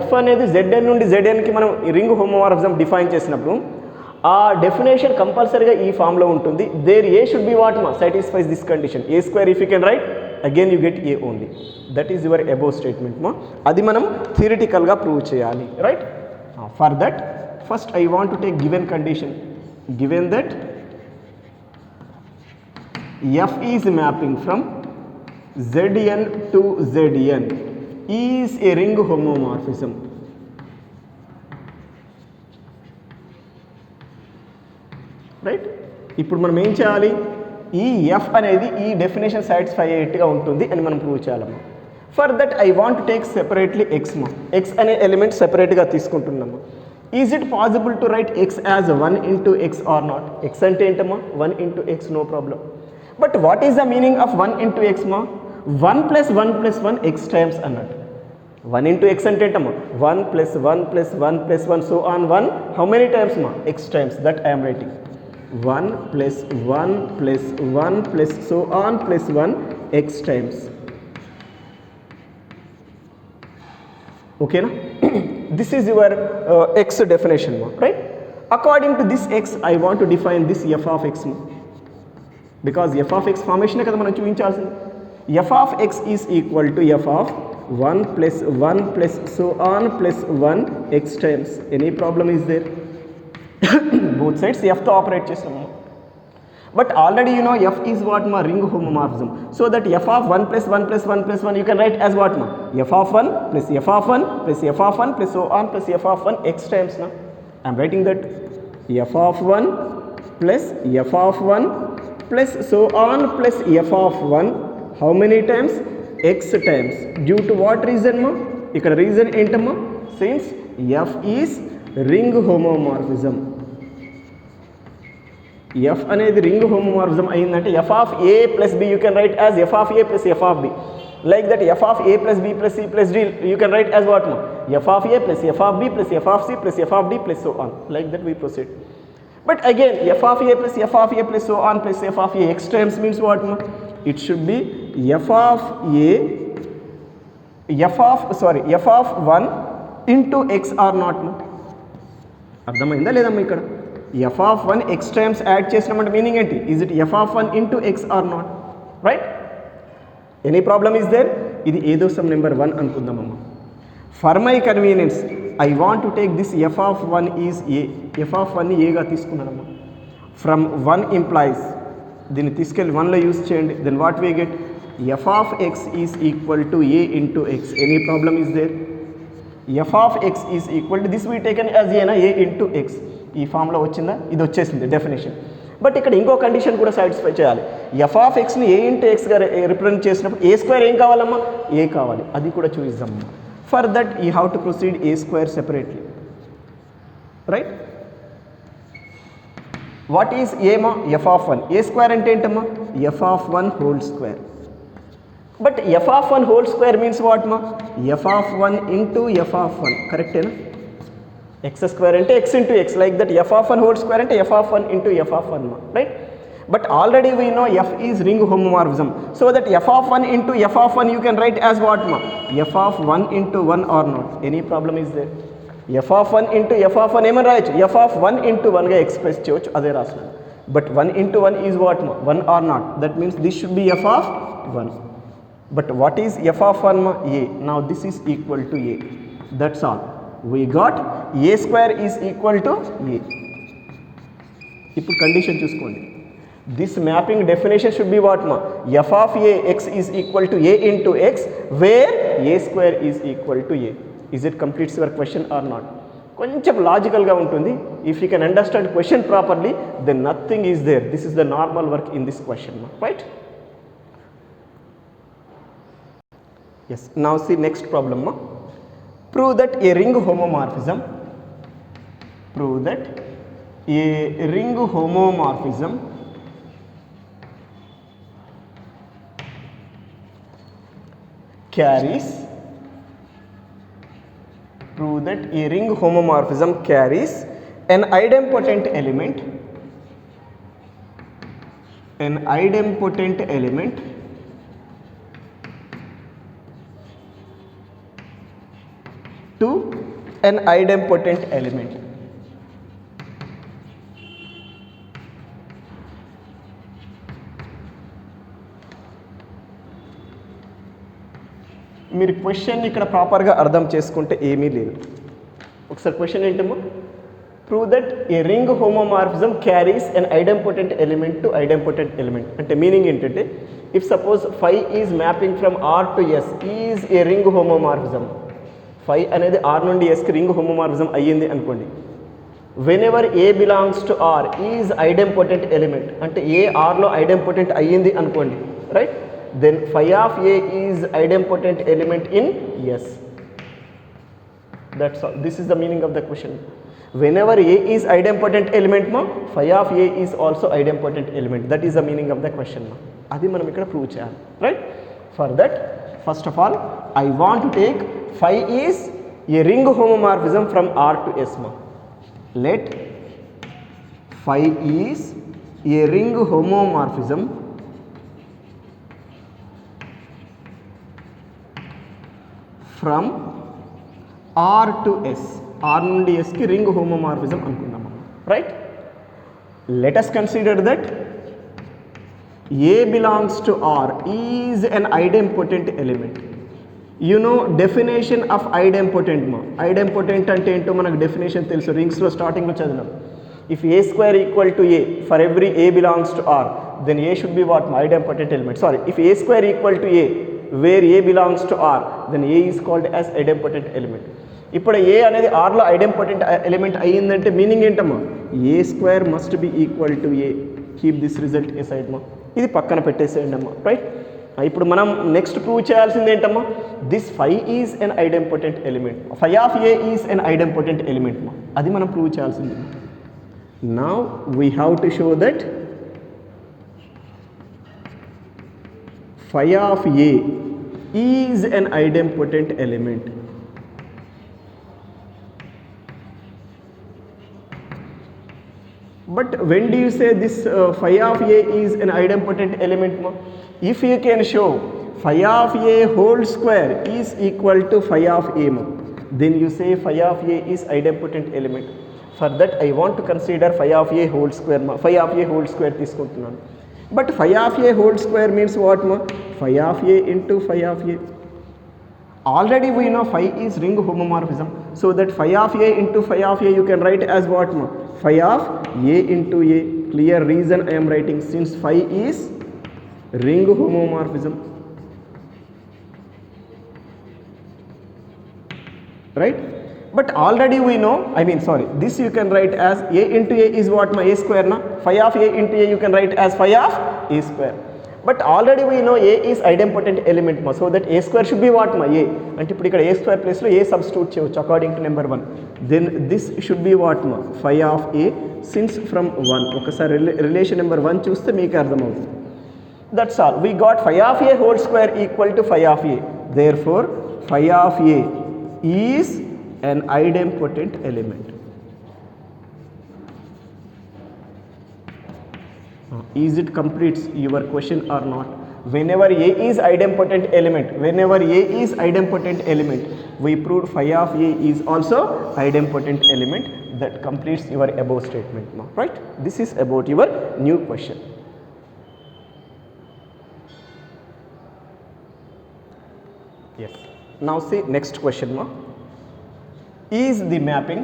f అనేది Zn నుండి Znకి మనం ring homomorphism define చేసినప్పుడు ఆ definition కంపల్సరీగా ఈ ఫామ్లో ఉంటుంది. There a should be what satisfies this condition, a square if you can write again you get a only. That is your above statement. అది మనం థియరిటికల్గా ప్రూవ్ చేయాలి, right? For that first I want to take given condition. Given that f is mapping from Zn to Zn is a ring homomorphism. Right? ఇప్పుడు మనం ఏం చేయాలి, ఈ f అనేది ఈ డెఫినేషన్ సాటిస్ఫై అయ్యేట్టుగా ఉంటుంది అని మనం ప్రూవ్ చేయాలమ్మా. For that I want take separately x. X అనే ఎలిమెంట్ సెపరేట్గా తీసుకుంటున్నాము. Is it possible to write x as 1 into x or not? X అంటే ఏంటమ్మా, 1 into x, no problem. But what is the meaning of 1 into x మా? 1 plus 1 plus 1 x times అన్నట్టు. 1 into X అంటే ఏంటమ్మా, 1 plus 1 plus 1 plus 1 so on 1 how many times మా? X times. That I'm writing 1 plus 1 plus 1 plus so on plus 1 x times. ఓకేనా? This is your x definition మా, right? According to this x I want to define this f of x మా, because f of x ఫార్మేషనే కదా మనం చూపించాల్సింది. F of x is equal to F of 1 plus 1 plus so on plus 1 x times. Any problem is there? Both sides ఎఫ్తో operate చేస్తాము. But already you know f is what మా, ring homomorphism. So that f of 1 plus 1 plus 1 plus 1 you can write as what మా, f of 1 plus f of 1 plus f of 1 plus so on plus f of 1 x times. నా I'm writing that f of 1 plus f of 1 plus so on plus f of 1 how many times? X times. Due to what reason ma? ikkada reason entama, since f is ring homomorphism. f అనేది ring homomorphism అయిందంటే f of a plus b you can write as f of a plus f of b. Like that f of a plus b plus c plus d you can write as what ma? f of a plus f of b plus f of c plus f of d plus so on. Like that we proceed. But again f of a plus f of a plus so on plus f of a x times means what ma? It should be f of 1 into x or not ma? అర్థమైందా లేదమ్మా? ఇక్కడ f of 1 x times add చేసినామంటే meaning ఏంటి? ఈజ్ ఇట్ f of 1 into x or not? Right? Any problem is there? ఇది ఏదో some number 1 అనుకుందామమ్మా. For my convenience I want to take this f of 1 is a. F of 1ని ఏగా తీసుకున్నానమ్మా. ఫ్రమ్ 1 ఇంప్లాయిస్, దీన్ని తీసుకెళ్ళి 1లో యూజ్ చేయండి. Then what we get? F of x is equal to a into x. Any problem is there? F of x is equal to this we taken as ఏనా, a into X. ఈ ఫామ్లో వచ్చిందా? ఇది వచ్చేసింది definition. But ఇక్కడ ఇంకో condition కూడా satisfy చేయాలి. ఎఫ్ ఆఫ్ ఎక్స్ని ఏ ఇంటూ ఎక్స్గా రిప్రజెంట్ చేసినప్పుడు ఏ స్క్వేర్ ఏం కావాలమ్మా? ఏ కావాలి. అది కూడా చూపిద్దామమ్మా. For that you have to proceed a square separately, right? What is a ma? F of 1. A square ante entama? F of 1 whole square. But f of 1 whole square means what ma? F of 1 into f of 1. Correct na? X square ante x into x. Like that f of 1 whole square ante f of 1 into f of 1 ma, right? But already we know f is ring homomorphism. So that f of 1 into f of 1 you can write as what ma? F of 1 into 1 or not. Any problem is there? F of 1 into f of 1 ఏమని రాయొచ్చు? f of 1 into 1గా express చేయవచ్చు. అదే రాస్తున్నాను. But 1 into 1 is what? 1 or not? That means this should be f of 1. But what is f of 1? A. Now this is equal to a. That's all. We got a square is equal to a. ఇప్పుడు condition చూసుకోండి. This mapping definition should be what? F of a x is equal to a into x, where a square is equal to a. Is it completes your question or not? కొంచెం లాజికల్గా ఉంటుంది. If you can understand question properly, then nothing is there. This is the normal work in this question, right? Yes. Now see next problem. Prove that a ring homomorphism. Prove that a ring homomorphism carries. Prove that a ring homomorphism carries an idempotent element. An idempotent element to an idempotent element. మీరు question ఇక్కడ ప్రాపర్గా అర్థం చేసుకుంటే ఏమీ లేదు. ఒకసారి question ఏంటమ్మా? Prove that a ring homomorphism carries an idempotent element to idempotent element. అంటే మీనింగ్ ఏంటంటే, if suppose phi is mapping from R to S is a ring homomorphism. Phi అనేది ఆర్ నుండి ఎస్కి రింగ్ హోమోమార్ఫిజం అయ్యింది అనుకోండి. Whenever a belongs to R is idempotent element. అంటే a ఆర్లో idempotent అయ్యింది అనుకోండి, right? Then phi of a is idempotent element in S. That's all. This is the meaning of the question. Whenever a is idempotent element, phi of a is also idempotent element. That is the meaning of the question. Adi manam ikkada prove cheyali, right? For that, first of all, I want to take phi is a ring homomorphism from R to S. Let phi is a ring homomorphism from R to S. R నుండి S కి ring homomorphism అనుకుందాం, right? Let us consider that A belongs to R is an idempotent element. You know definition of idempotent. Idempotent అంటే ఏంటో మనకు definition తెలుసు, రింగ్స్లో స్టార్టింగ్లో చదివినాం. If A square equal to A, for every A belongs to R, then A should be what? Idempotent element. Sorry, if A square equal to A, where A belongs to R, then A is called as idempotent element. ఇప్పుడు A అనేది Rలో ఐడెంపోటెంట్ element అయ్యిందంటే meaning ఏంటమ్మా? A square must be equal to A. Keep this result A side మా. ఇది పక్కన పెట్టేసేయండి అమ్మా, right? ఇప్పుడు మనం నెక్స్ట్ ప్రూవ్ చేయాల్సింది ఏంటమ్మా? This phi is an idempotent element. Phi of a is an idempotent element మా. అది మనం ప్రూవ్ చేయాల్సింది. Now we have to show that phi of A is an idempotent element. But when do you say this phi of A is an idempotent element? If you can show phi of A whole square is equal to phi of A, then you say phi of A is idempotent element. For that I want to consider phi of A whole square. Phi of A whole square తీసుకుంటున్నాను. But phi of A whole square means what? Phi of A into phi of A. Already we know phi is ring homomorphism. So that phi of A into phi of A you can write as what? Phi of A into A. Clear reason I am writing, since phi is ring homomorphism. Right? But already we know, this you can write as A into A is what? A square. Phi of A into A you can write as phi of A square. But already we know A is idempotent element, so that A square should be what? A. And ఇప్పుడు ఇక్కడ A square place లో A substitute చేయవచ్చు according to number 1. Then this should be what? Phi of A, since from 1. ఒకసారి relation number 1 చూస్తే మీకు అర్థమవుతుంది. That's all. We got phi of A whole square equal to phi of A. Therefore, phi of A is an idempotent element. Is it completes your question or not? Whenever A is idempotent element, we proved phi of A is also idempotent element. That completes your above statement now, right? This is about your new question. Yes. Now see next question ma. Is the mapping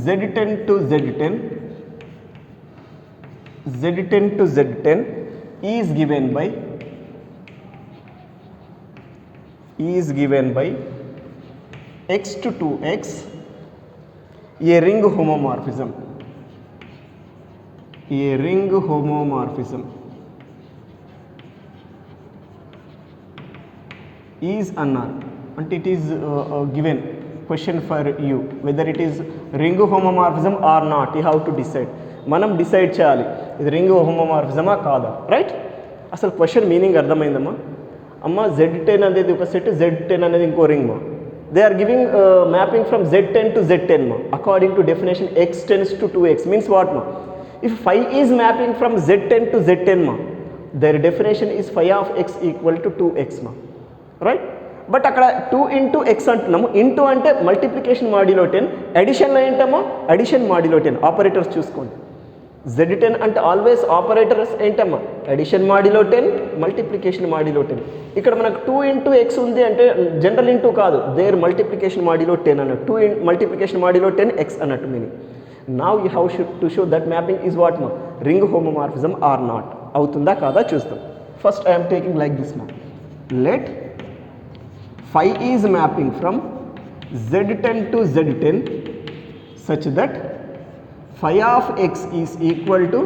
Z10 to Z10 to Z10 is given by x to 2x a ring homomorphism. Is అన్నారు అంటే it is given question for you whether it is ring homomorphism or not. You have to decide. మనం decide చేయాలి ఇది ring హోమోమార్ఫిజమా కాదా, right? అసలు question meaning అర్థమైందమ్మా? అమ్మ Z10 అనేది ఒక సెట్, Z10 అనేది ఇంకో రింగ్ మా. They are giving mapping from Z10 to Z10 ma according to definition x tends to 2x means what ma? If phi is mapping from Z10 to Z10 ma, their definition is phi of x equal to 2x ma, right? But అక్కడ 2 into x అంటున్నాము. Into అంటే multiplication modulo 10, అడిషన్లో ఏంటమ్మా addition modulo 10. Operators చూసుకోండి. Z10 అంటే always operators ఏంటమ్మా addition modulo 10, multiplication modulo 10. ఇక్కడ మనకు 2 into x ఉంది అంటే జనరల్ ఇంటూ కాదు, దేర్ మల్టిప్లికేషన్ మాడ్యులో 10 అన్నట్టు. 2 మల్టిప్లికేషన్ మాడ్యులో 10 x అన్నట్టు meaning. Now you have to show that mapping is what మా రింగ్ హోమోమార్ఫిజం ఆర్ నాట్. అవుతుందా కాదా చూస్తాం. First I'm taking like this మా. Let phi is mapping from Z10 to Z10 such that phi of x is equal to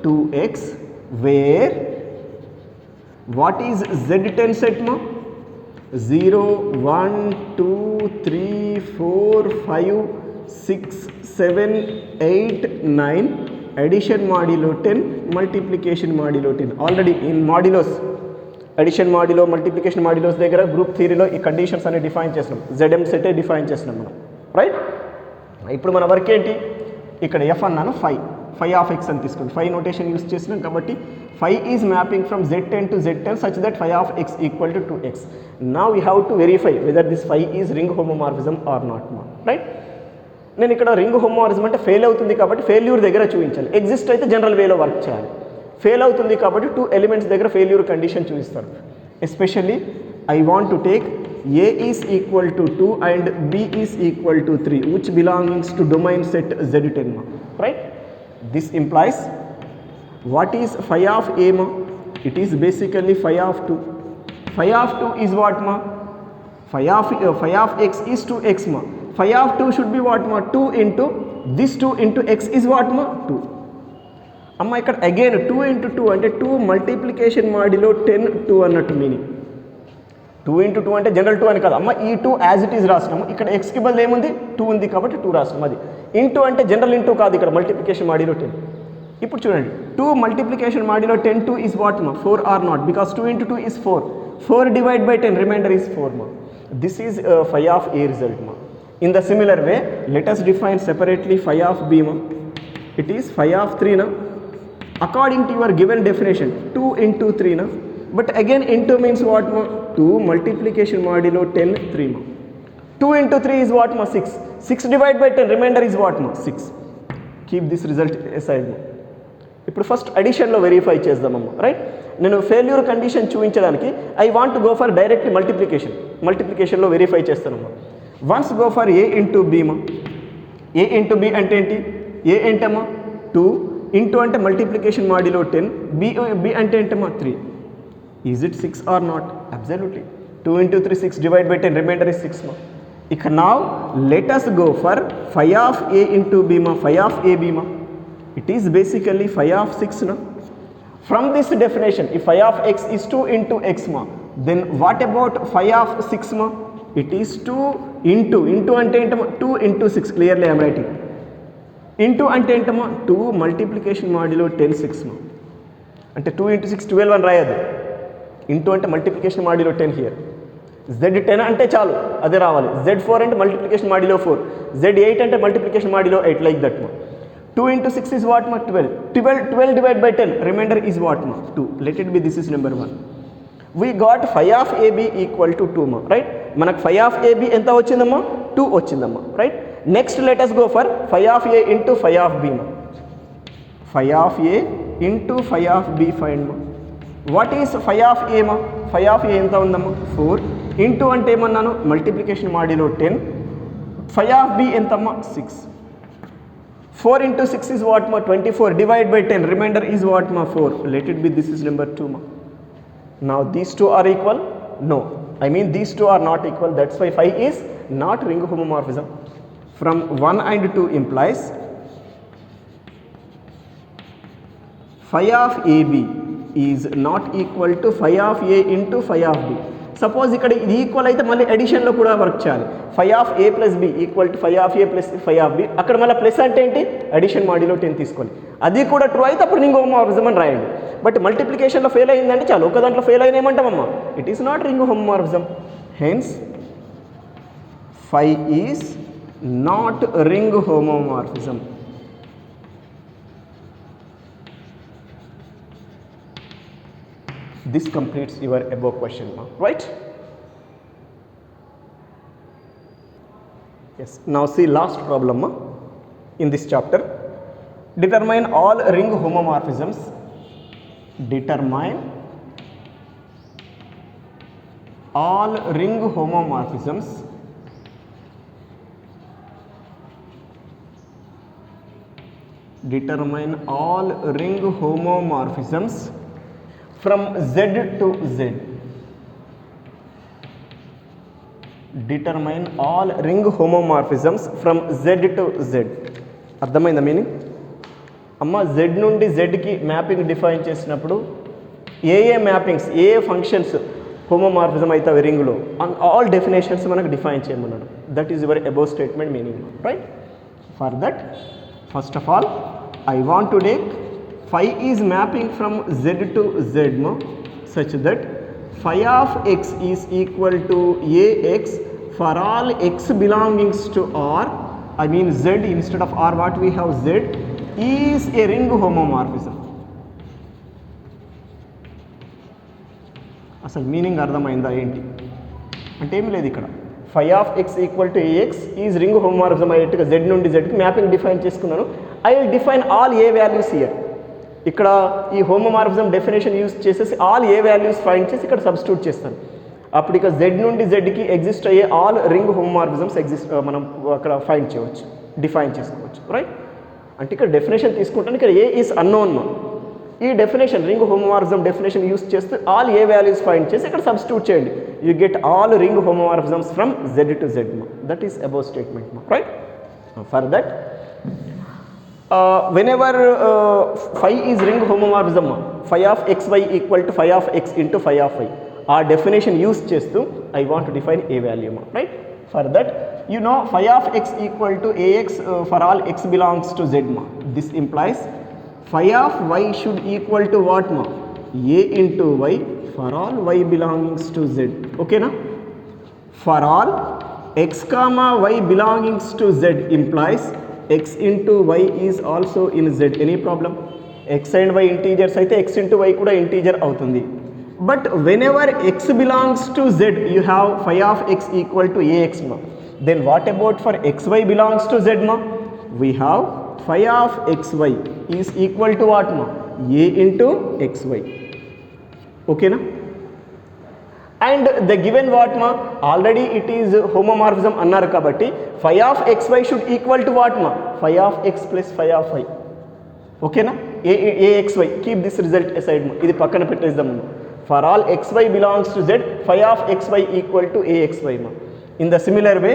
2x, where what is Z10 set ma? 0, 1, 2, 3, 4, 5, 6, 7, 8, 9, addition modulo 10, multiplication modulo 10. Already in modulos addition modulo multiplication modulos దగ్గర group థియరీలో ఈ conditions అనేవి define చేస్తున్నాం. ZM సెటే define చేస్తున్నాం మనం, right? ఇప్పుడు మన work ఏంటి? ఇక్కడ ఎఫ్ అన్నాను, ఫై ఆఫ్ ఎక్స్ అని తీసుకోండి. ఫై నోటేషన్ యూస్ చేసినాం కాబట్టి phi is mapping from Z10 to Z10 such that phi of x equal to 2x. Now you have to verify whether this phi is ring homomorphism or not మా, right? నేను ఇక్కడ ring homomorphism అంటే fail అవుతుంది కాబట్టి failure దగ్గర చూపించాలి. Exist అయితే general వేలో వర్క్ చేయాలి. ఫెయిల్ అవుతుంది కాబట్టి 2 ఎలిమెంట్స్ దగ్గర ఫెయిల్యూర్ కండిషన్ చూపిస్తారు. Especially I want to take A is equal to 2 and B is equal to 3 which belongs to domain set Z10 ma, right? This implies what is phi of A ma? It is basically phi of 2. Phi of 2 is what ma? Phi of x is 2x ma. Phi of 2 should be what ma? 2 into this 2 into x is what ma? 2. అమ్మ ఇక్కడ again 2 into 2 అంటే 2 multiplication modulo 10 2 అన్నట్టు meaning. 2 into 2 అంటే general 2 అని కాదు అమ్మ, ఈ 2 as it is రాసినాము. ఇక్కడ ఎక్స్కి బదులు ఏముంది 2 ఉంది కాబట్టి 2 రాసినాము. అది ఇంటూ అంటే జనరల్ ఇంటూ కాదు, ఇక్కడ మల్టిప్లికేషన్ మాడ్యులో 10. ఇప్పుడు చూడండి 2 మల్టిప్లికేషన్ మాడ్యులో 10 2 ఈజ్ వాట్ మా 4 or not, because 2 into 2 is 4. 4 divide by 10 remainder is 4 మా. This is phi of A result మా. In the similar way let us define separately phi of B ma. It is phi of 3 na. According to your given definition 2 into 3 na, but again into means what ma 2 multiplication modulo 10 3 ma. 2 into 3 is what ma 6. 6 divided by 10 remainder is what ma 6. Keep this result aside ma. ఇప్పుడు first అడిషన్లో verify చేద్దామమ్మా, right? నేను failure condition చూపించడానికి I want go for direct మల్టిప్లికేషన్లో verify చేస్తానమ్మా. Once go for A into B మా. A into B అంటే ఏంటి? A ఏంటమ్మా 2 ఇంటూ అంటే మల్టిప్లికేషన్ మాడ్యులో 10, B అంటే ఏంటమ్మా 3. Is it 6 or not? Absolutely. 2 into 3 6 divide by 10 remainder is 6 మా. ఇక now let us go for phi of A into B ma. Phi of A B ma, it is basically phi of 6 na. From this definition if phi of x is 2 into x ma, then what about phi of 6 ma? It is 2 into అంటే ఏంటమ్మా 2 into 6. clearly I am writing. Into అంటే ఏంటమ్మా 2 multiplication modulo 10 6 మా. అంటే 2 into 6 12 అని రాయదు. Into అంటే multiplication modulo 10 here. Z10 అంటే చాలు అదే రావాలి. Z4 అంటే మల్టిప్లికేషన్ మాడ్యులో 4. Z8 అంటే మల్టిప్లికేషన్ మాడ్యులో 8 లైక్ దట్ మా. 2 into 6 is what ma 12. 12 divided by 10 remainder is what ma 2. let it be this is number 1. We got phi of a b equal to 2 మా, right. మనకు ఫై of AB ఎంత వచ్చిందమ్మా, 2 వచ్చిందమ్మా, right. Next let us go for phi of a into phi of b మా. Phi of a into phi of b find మా. What is phi of a మా, phi of ఏ ఎంత ఉందమ్మా 4, into అంటే ఏమన్నాను మల్టిప్లికేషన్ మాడిలో 10, ఫై ఆఫ్ బి ఎంతమ్మా 6. 4 into 6 is what ma, 24, divide by 10, remainder is what ma, 4. Let it be, this is number 2 ma. Now these two are equal? No, I mean these two are not equal, that's why phi is not ring homomorphism. From 1 and 2 implies phi of AB is not equal to phi of A into phi of B. సపోజ్ ఇక్కడ ఇది equal అయితే మళ్ళీ అడిషన్లో కూడా work చేయాలి. Phi of a plus b equal to phi of a plus phi of b. అక్కడ మళ్ళీ ప్లస్ అంటే ఏంటి, అడిషన్ మాడిలో 10 తీసుకోవాలి. అది కూడా ట్రూ అయితే అప్పుడు రింగ్ హోమోమార్ఫిజం అని రాయండి. బట్ మల్టిప్లికేషన్లో ఫెయిల్ అయిందంటే చాలు, ఒక దాంట్లో ఫెయిల్ అయిన ఏమంటామమ్మా, it is not ring homomorphism. Hence phi is not ring homomorphism. This completes your above question mark, right? Yes. Now see last problem in this chapter. Determine all ring homomorphisms. Determine all ring homomorphisms determine all ring homomorphisms from Z to Z. Determine all ring homomorphisms from Z to Z. అర్థమైందా meaning అమ్మ? Z నుండి Zకి mapping define చేసినప్పుడు ఏ mappings, ఏ functions homomorphism అవుతాయి రింగ్లో, all definitions మనకు define చేయమన్నాడు. That is your above statement meaning, right? For that first of all I want to take phi is mapping from Z to Z ma, such that phi of x is equal to ax for all x belongings to R. I mean Z instead of R, what we have Z is a ring homomorphism. అసలు meaning అర్థమైందా ఏంటి అంటే ఏం లేదు, ఇక్కడ phi of x equal to ax is ring homomorphism అయ్యేట్టుగా Z నుండి Zకి mapping define చేసుకున్నాను. I will define all a values here. ఇక్కడ ఈ హోమోమార్ఫిజం డెఫినేషన్ యూజ్ చేసేసి ఆల్ ఏ వాల్యూస్ ఫైండ్ చేసి ఇక్కడ సబ్స్టిట్యూట్ చేస్తాను. అప్పుడు ఇక జెడ్ నుండి జెడ్కి ఎగ్జిస్ట్ అయ్యే ఆల్ రింగ్ హోమోమార్ఫిజమ్స్ మనం అక్కడ ఫైండ్ చేయవచ్చు, డిఫైన్ చేసుకోవచ్చు, రైట్? అంటే ఇక్కడ డెఫినేషన్ తీసుకుంటాను, ఇక్కడ ఏ ఈస్ అన్నోన్. ఈ definition ring homomorphism definition use చేస్తే ఆల్ ఏ వాల్యూస్ ఫైండ్ చేసి ఇక్కడ సబ్స్టిట్యూట్ చేయండి. You get all ring homomorphisms from Z to Z మా. దట్ ఈస్ అబౌవ్ స్టేట్మెంట్ మా, right? For that whenever phi is ring homomorphism, phi of xy equal to phi of x into phi of y, our definition use chestu I want to define a value ma, right? For that you know phi of x equal to ax for all x belongs to z ma. This implies phi of y should equal to what ma, a into y for all y belongs to z. Okay na? For all x comma y belongs to z implies x into y is also in z. Any problem? x and y integers అయితే x into y కూడా integer అవుతుంది. But whenever x belongs to z you have phi of x equal to ax ma. Then what about for xy belongs to z ma? We have phi of xy is equal to what ma? a into xy. Okay na? And the given what ma, already it is homomorphism annaru kabatti phi of xy should equal to what ma, phi of x plus phi of y. Okay na? axy, keep this result aside ma, idi pakkana pettesdam. For all xy belongs to z, phi of xy equal to axy ma. In the similar way,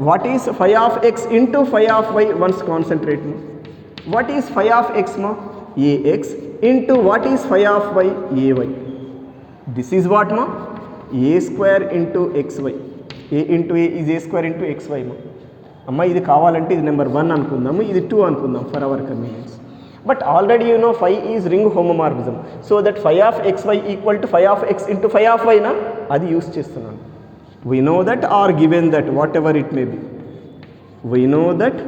what is phi of x into phi of y? Once concentrate ma. What is phi of x ma? ax into what is phi of y? ay. This is what ma, a square into xy. a into a is a square into xy ma. అమ్మ ఇది కావాలంటే ఇది number 1 అనుకుందాము, ఇది 2 అనుకుందాం for our convenience. But already you no phi is ring homomorphism, so that phi of xy equal to phi of x into phi of y నా, అది use చేస్తున్నాను. We know that are given that whatever it may be, we know that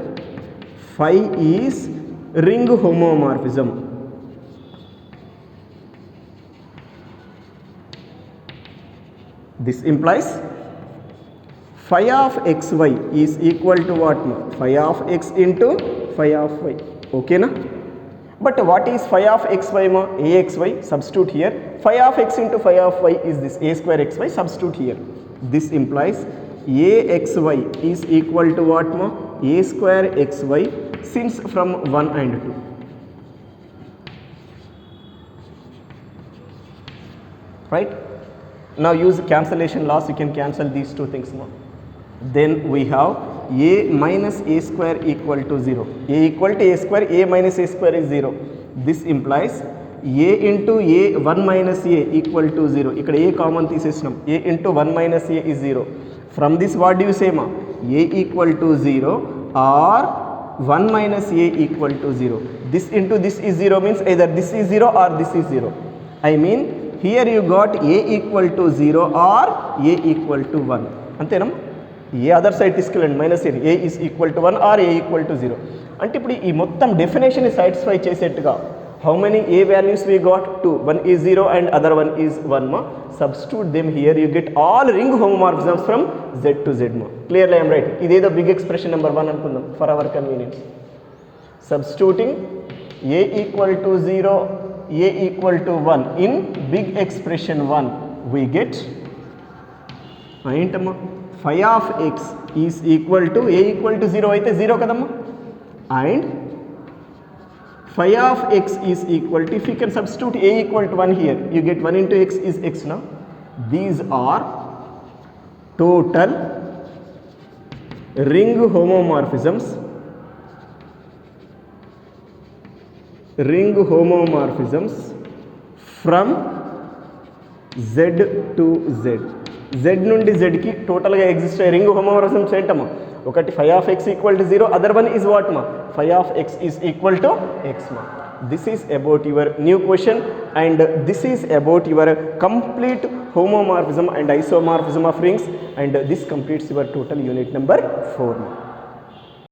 phi is ring homomorphism. This implies phi of xy is equal to what? Phi of x into phi of y. Okay na? But what is phi of xy? Axy, substitute here. Phi of x into phi of y is this a square xy, substitute here. This implies axy is equal to what? A square xy, since from 1 and 2. Right? Now use cancellation laws, you can cancel these two things now. Then we have a minus a square equal to 0. A equal to a square, a minus a square is 0. This implies a into a 1 minus a equal to 0. Ikkada a common తీసేసినాం. A into 1 minus a is 0. From this what do you say ma? A equal to 0 or 1 minus a equal to 0. This into this is 0 means either this is 0 or this is 0. I mean here you got a equal to 0 or a equal to 1. అంతేనా? A other side తీసుకెళ్ళండి minus a is equal to 1 or a equal to 0. అంటే ఇప్పుడు ఈ మొత్తం డెఫినేషన్ని satisfy చేసేట్టుగా how many a values we got 2. 1 is 0 and other 1 is 1 మా. Substitute them here you get all ring homomorphisms from z to z మా. Clearly I'm right. ఇదేదో big expression number 1 అనుకుందాం for our convenience. Substituting a equal to 0, a equal to 1 in big expression 1, we get ఏంటమ్మా phi of x is equal to a equal to 0 అయితే 0 కదమ్మా, and phi of x is equal to, if you can substitute a equal to 1 here, you get 1 into x is x now. These are total ring homomorphisms from z to z. z నుండి z కి టోటల్గా exist అయ్యే ring homomorphisms ఏంటమ్మా? ఒకటి phi of x equal to 0, other one is what ma? Phi of x is equal to x ma. This is about your new question, and this is about your complete homomorphism and isomorphism of rings, and this completes your total unit number 4 ma.